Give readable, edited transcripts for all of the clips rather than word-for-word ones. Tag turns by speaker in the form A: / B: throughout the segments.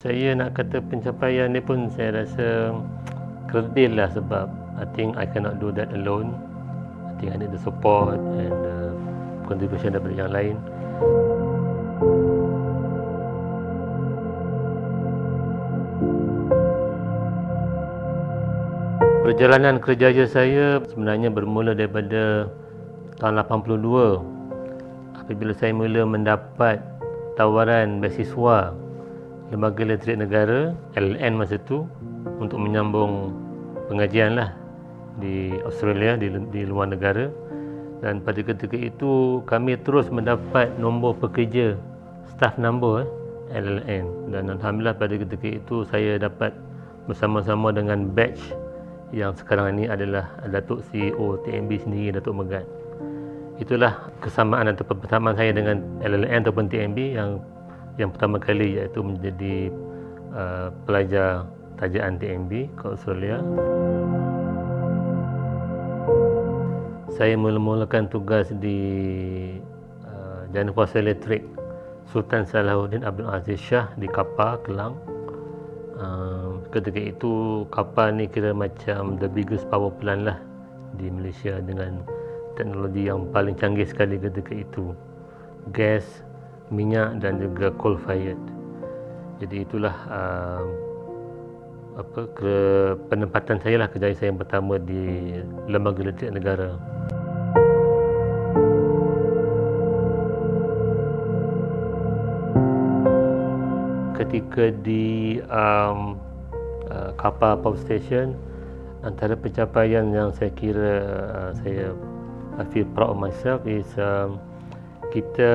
A: Saya nak kata pencapaian ni pun saya rasa kerdil lah, sebab I think I cannot do that alone. I think I need the support and contribution daripada yang lain. Perjalanan kerjaya saya sebenarnya bermula daripada tahun 82 apabila saya mula mendapat tawaran beasiswa Lembaga Literat Negara LLN masa tu untuk menyambung pengajian lah di Australia, di luar negara. Dan pada ketika itu kami terus mendapat nombor pekerja, staff number LLN, dan alhamdulillah pada ketika itu saya dapat bersama-sama dengan batch yang sekarang ini adalah Datuk CEO TMB sendiri, Datuk Megat. Itulah kesamaan atau persamaan saya dengan LLN ataupun TMB yang pertama kali, iaitu menjadi pelajar tajaan TMB ke Australia. Saya mula-mulakan tugas di Jana Kuasa Elektrik Sultan Salahuddin Abdul Aziz Shah di Kapar, Kelang. Ketika itu kapal ni kira macam the biggest power plant lah di Malaysia dengan teknologi yang paling canggih sekali ketika itu, gas, minyak dan juga coal fired. Jadi itulah penempatan saya lah, kerjaya saya yang pertama di Lembaga Literat Negara. Ketika di Kapar Power Station, antara pencapaian yang saya kira I feel proud of myself is kita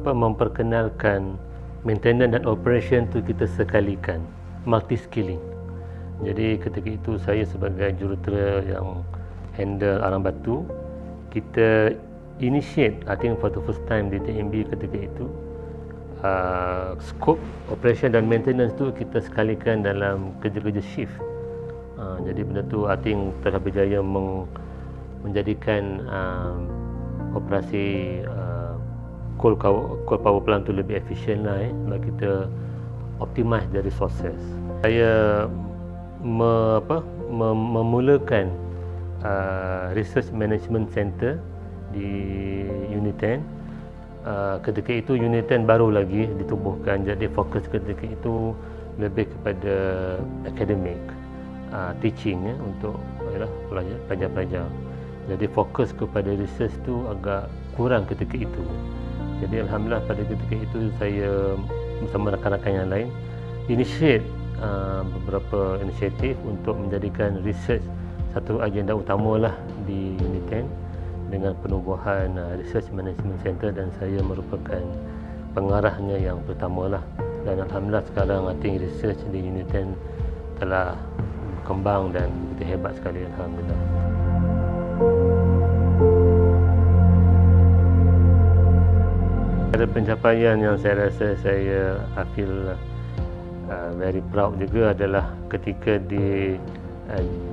A: memperkenalkan maintenance dan operation tu kita sekalikan, multi skilling. Jadi ketika itu saya sebagai jurutera yang handle arang batu, kita initiate, I think for the first time di TMB ketika itu, scope operation dan maintenance tu kita sekalikan dalam kerja-kerja shift. Jadi benda tu I think telah berjaya menjadikan operasi coal power plant tu lebih efisien lah, sebab kita optimize dari resources. Saya memulakan Research Management Center di Unit 10. Ketika itu Unit 10 baru lagi ditubuhkan, jadi fokus ketika itu lebih kepada akademik, teaching untuk pelajar-pelajar. Jadi fokus kepada research tu agak kurang ketika itu. Jadi alhamdulillah pada ketika itu saya bersama rakan-rakan yang lain initiate beberapa inisiatif untuk menjadikan research satu agenda utama lah di Unit 10 dengan penubuhan Research Management Center, dan saya merupakan pengarahnya yang pertama lah. Dan alhamdulillah sekarang I think research di Unit 10 telah berkembang dan begitu hebat sekali, alhamdulillah. Ada pencapaian yang saya rasa saya feel very proud juga adalah ketika di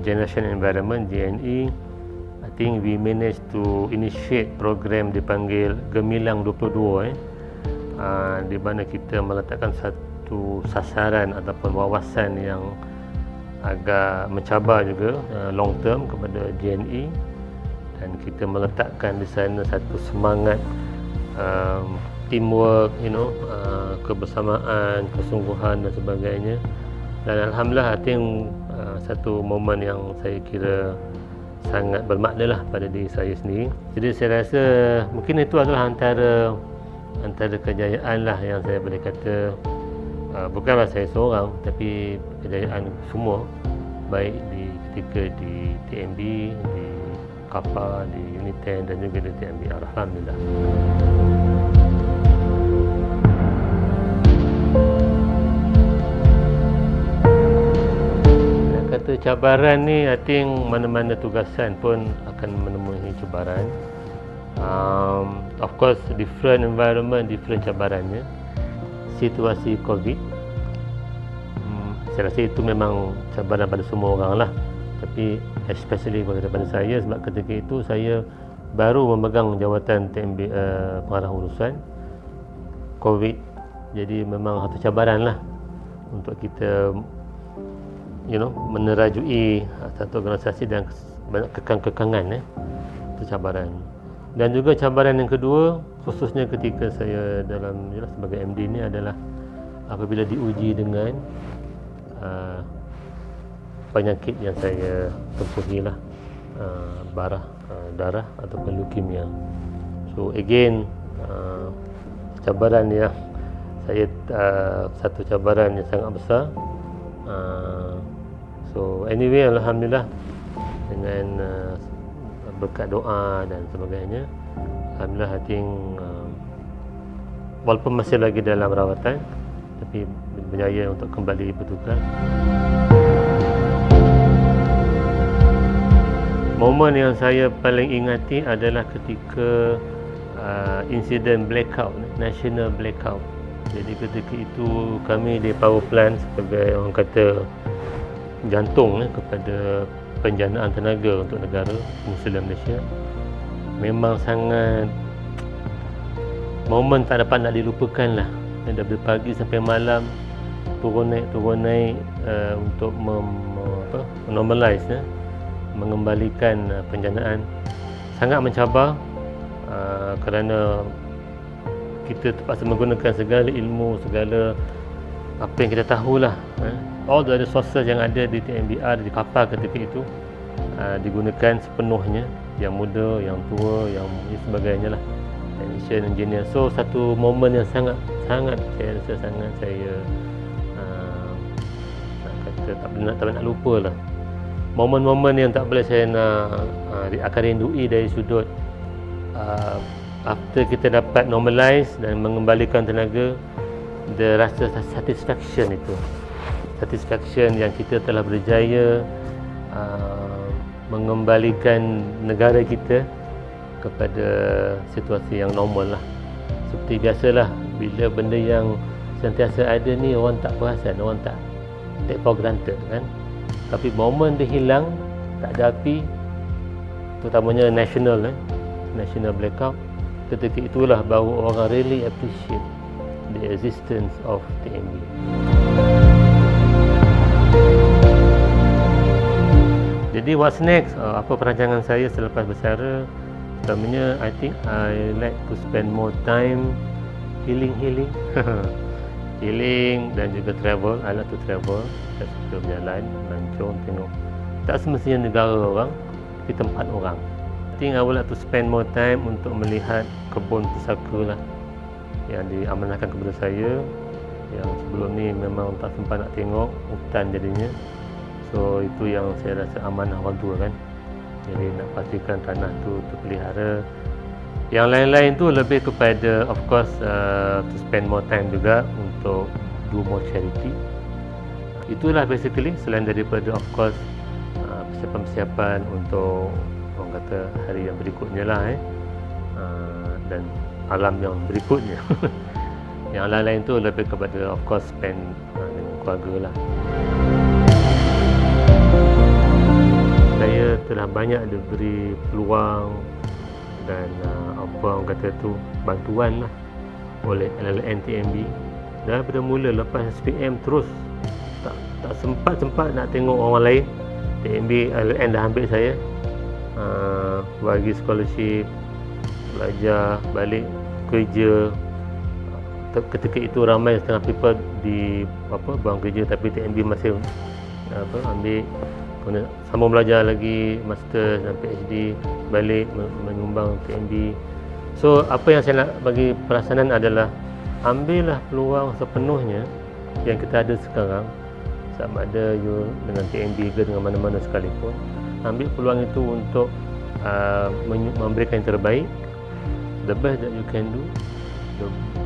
A: Generation Environment JNE, I think we managed to initiate program dipanggil Gemilang 22 di mana kita meletakkan satu sasaran ataupun wawasan yang agak mencabar juga long term kepada JNE, dan kita meletakkan di sana satu semangat teamwork, kebersamaan, kesungguhan dan sebagainya. Dan alhamdulillah I think satu momen yang saya kira sangat bermakna lah pada diri saya sendiri. Jadi saya rasa mungkin itu adalah antara kejayaan lah yang saya boleh kata, bukanlah saya seorang, tapi kejayaan semua, baik ketika di TMB, di Kapar, di Unit 10 dan juga di TMB. Alhamdulillah. Kata cabaran ni, I think mana-mana tugasan pun akan menemui cabaran. Of course, different environment, different cabarannya. Situasi COVID, saya rasa itu memang cabaran pada semua orang lah. Tapi especially kepada saya, sebab ketika itu saya baru memegang jawatan TMB, pengarah urusan. COVID Jadi memang satu cabaran lah untuk kita menerajui satu organisasi dan banyak kekang-kekangan. Itu cabaran. Dan juga cabaran yang kedua, khususnya ketika saya sebagai MD ni adalah apabila diuji dengan penyakit yang saya tempuhi lah, darah ataupun leukemia. So again, cabaran yang saya satu cabaran yang sangat besar. So anyway, alhamdulillah dengan berkat doa dan sebagainya, alhamdulillah I think walaupun masih lagi dalam rawatan tapi berjaya untuk kembali bertugas. Momen yang saya paling ingati adalah ketika insiden blackout, national blackout. Jadi ketika itu kami di power plant sebagai orang kata jantung kepada penjanaan tenaga untuk negara Peninsular Malaysia, memang sangat momen tak dapat nak dilupakan lah. Dari pagi sampai malam turun naik untuk normalize, mengembalikan penjanaan. Sangat mencabar kerana kita terpaksa menggunakan segala ilmu, segala apa yang kita tahulah, all the resources yang ada di TNBR, di kapal ketika itu digunakan sepenuhnya, yang muda, yang tua, yang sebagainya lah, technician, engineer. So satu momen yang sangat saya rasa saya nak kata tak nak lupa lah. Momen-momen yang tak boleh saya akan rindui dari sudut after kita dapat normalize dan mengembalikan tenaga, the rasa satisfaction itu, satisfaction yang kita telah berjaya mengembalikan negara kita kepada situasi yang normal lah. Seperti biasalah, bila benda yang sentiasa ada ni orang tak perasan, orang tak take for granted kan. Tapi momen dia hilang, tak ada api, terutamanya national blackout, ketika itulah baru orang really appreciate the existence of TNB. Jadi what's next? Apa perancangan saya selepas bersara? Pertamanya, I think I like to spend more time healing healing dan juga travel. I like to travel. Saya suka berjalan, melancong, tengok tak semestinya negara orang, tapi tempat orang. I think I would like to spend more time untuk melihat kebun pusaka lah yang diamanahkan kepada saya, yang sebelum ni memang tak sempat nak tengok, hutan jadinya. So itu yang saya rasa amanah orang tua kan. Jadi nak pastikan tanah tu terpelihara. Yang lain-lain tu lebih kepada of course to spend more time juga untuk do more charity. Itulah basically, selain daripada of course persiapan-persiapan untuk orang kata hari yang berikutnya lah dan alam yang berikutnya. Yang lain-lain tu lebih kepada of course spend dengan keluarga lah. Saya telah banyak diberi peluang dan apa orang kata tu bantuan lah oleh LLN TNB. Daripada mula lepas SPM terus tak sempat nak tengok orang lain. TNB LLN dah ambil saya, bagi scholarship, belajar, balik kerja. Ketika itu ramai setengah people di buang kerja, tapi TNB masih ambil, kemudian sambung belajar lagi, master dan PhD, balik menyumbang TNB. So apa yang saya nak bagi perasanan adalah ambillah peluang sepenuhnya yang kita ada sekarang, sama ada you dengan TNB ke dengan mana-mana sekalipun. Ambil peluang itu untuk memberikan yang terbaik, the best that you can do,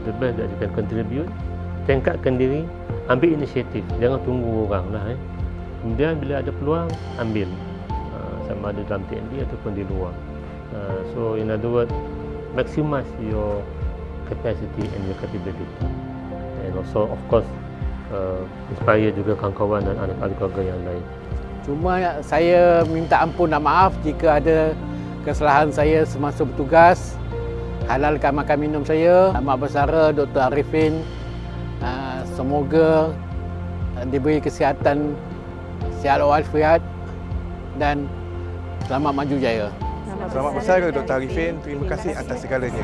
A: the best that you can contribute. Tingkatkan diri, ambil inisiatif, jangan tunggu orang lah. Kemudian bila ada peluang, ambil, sama ada dalam TNB ataupun di luar. So in other words, maximize your capacity and your capability, and also of course inspire juga kawan-kawan dan anak-anak keluarga yang lain.
B: Cuma saya minta ampun dan maaf jika ada kesalahan saya semasa bertugas. Halalkan makan minum saya. Amat Bersara Dr. Arifin semoga diberi kesihatan sihat walafiat dan selamat maju jaya.
C: Selamat bersara Dr. Arifin. Terima kasih atas segalanya.